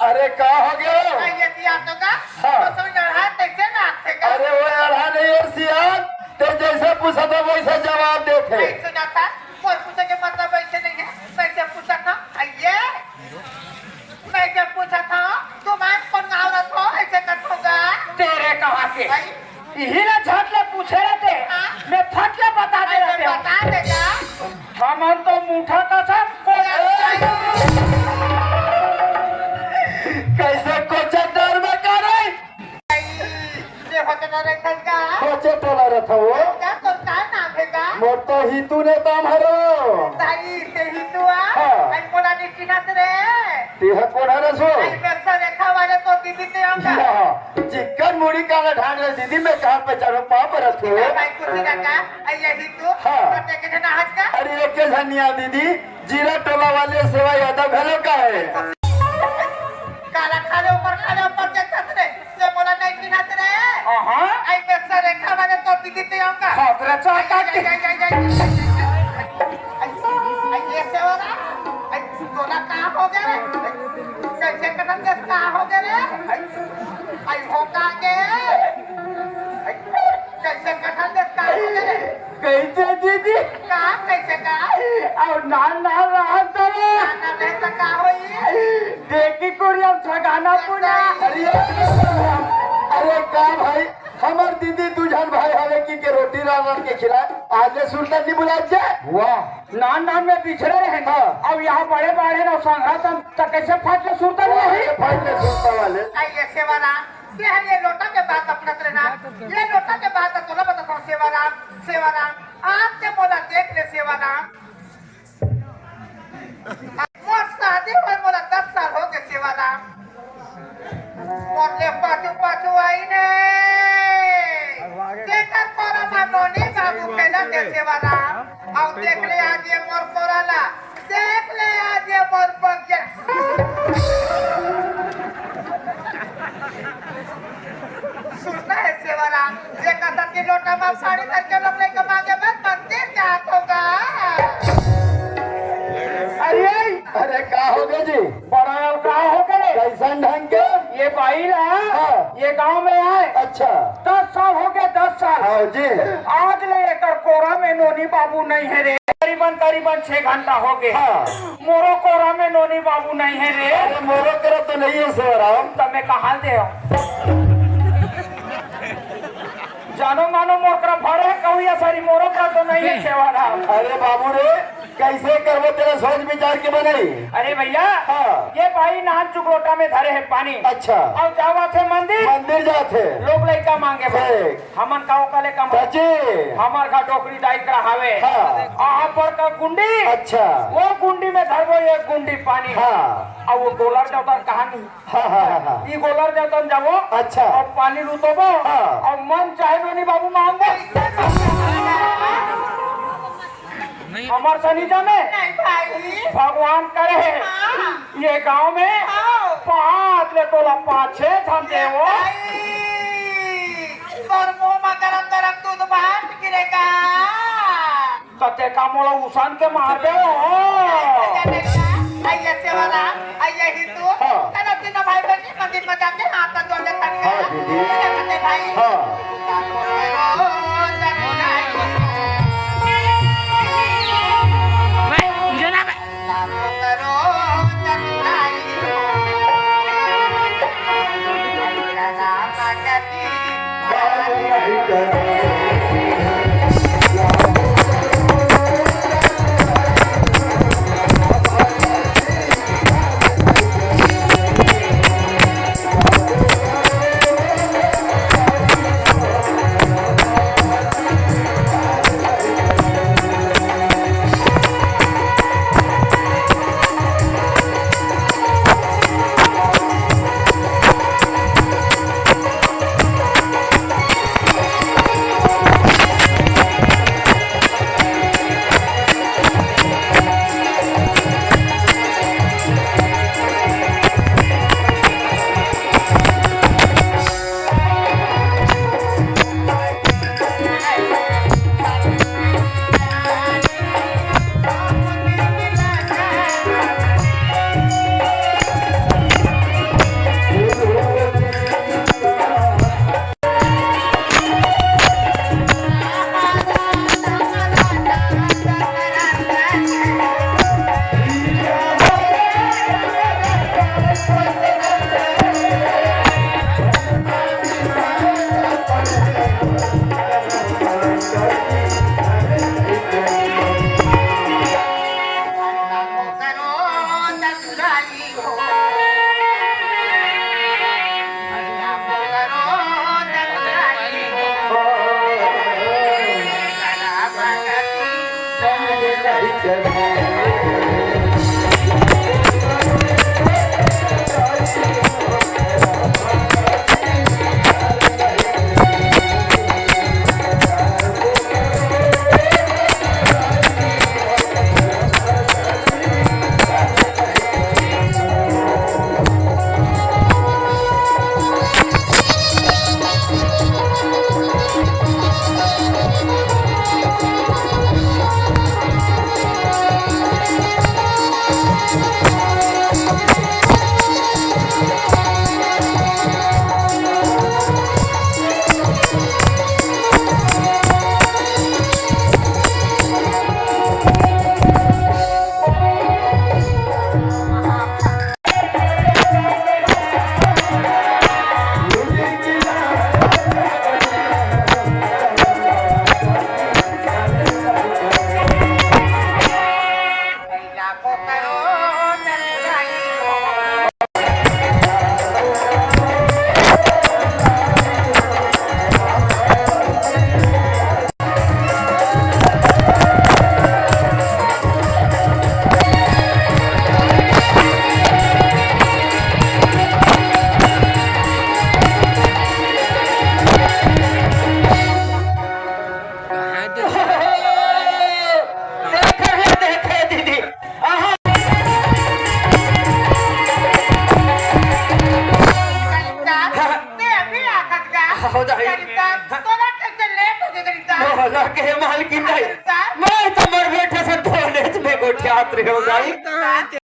अरे का हो गया? अरे वो अढ़ा नहीं है सियान, ते जैसे पूछा था वैसे जवाब देते। तेरे कहा के यही ना झटले पूछे रहते मैं फटले बता दे रहते हम तो मुठा का सब कैसे कोचे डर में करे? कोचे टोला रहता वो मोर तो हितू ने दाम हरो। तीह कौन है रसो? चिकन मुड़ी का ढांड ले दीदी मैं कहाँ पे चढ़ो पाप रखो। अरे एक धनिया दीदी जीरा टोला वाले सेवा यादव घरों का है। काला खाले ऊपर से बोला नहीं चिन्हत रे आई पैसा रेखा वाले तो दीदी ते आऊंगा खतरा चाहता के ये सेवा आई तोला कहां हो गया रे कैसे कदम के कहां हो गया रे आई होगा के कैसे कदम के कहां हो गया रे कैसे दीदी कहां कैसे का और नान रहा तो ना रहता का होई देखी कुरियम छगाना पुना अरे का भाई हमार दीदी दुजन भाई हवे की के रोटी रावण के खिला आज ले सुल्तान जी बुला जाए। वाह नान में पिछड़े रहे अब यहाँ बड़े बड़े ना संघा तक कैसे फाटले सुरता नहीं फाटले सुल्तान वाले आइए सेवाराम ये लोटा के बात अपना करना ये लोटा के बात तो ना बता सेवाराम आपसे बोला देख ले सेवाराम मोर शादी और बोला 10 साल हो गए सेवाराम और ले पाछू आई ने देखकर कोरा मानोनी बाबू कहला दे सेवाराम और देख ले आज ये मोर कोराला देख ले आज ये मोर बग्या सुनना है सेवाराम ये कथा की लोटा में साड़ी करके लोग लेकर मांगे मत मंदिर जात होगा। अरे का हो गए जी? बड़ा का हो गए कैसन ढंग के? ये भाई ये गांव में आए अच्छा 10 साल हो गए 10 साल हाँ जी आज ले एकर कोरा में नोनी बाबू नहीं है रे करीबन 6 घंटा हो गए। हाँ मोरो कोरा में नोनी बाबू नहीं है रे। अरे मोरो करो तो नहीं है सेवाराम तब मैं कहा दे जानो मानो मोकरा भरे कहूँ सारी मोरो का तो नहीं है सेवाराम। अरे बाबू रे कैसे करबो तेरा सोच विचार के बनाई? अरे भैया हाँ ये भाई नान चुकलोटा में धरे है पानी अच्छा और जावा थे मंदिर जाते लोग लड़का मांगे हमन का ओकले का हमार का डोकरी डाई करा हवे यहाँ पर का गुंडी अच्छा वो गुंडी में धरबो एक गुंडी पानी हाँ और वो गोलर जातर कहानी हाँ ये गोलर जातर जाबो अच्छा और पानी लुटोबो और मन चाहे नोनी बाबू मांगो हमार सनीजा में भगवान करे ये गांव में 5 ले तोला 5-6 धंधे वो गरम दूध बाहर गिरेगा कते का मोला उसान के मार दे आइए सेवाराम आइए हिंदू चलो तीनों भाई बहन मंदिर में जाके हाथ जोड़े खड़े भाई को करो चल भाई हो देखे दीदी आहा कलिता ते अभी आखत का हो जाए। कलिता तोरा कैसे लेट हो गए कलिता मोहल्ला के मालकिन नहीं मैं तो मर बैठे से धोने में गोठियात रह गई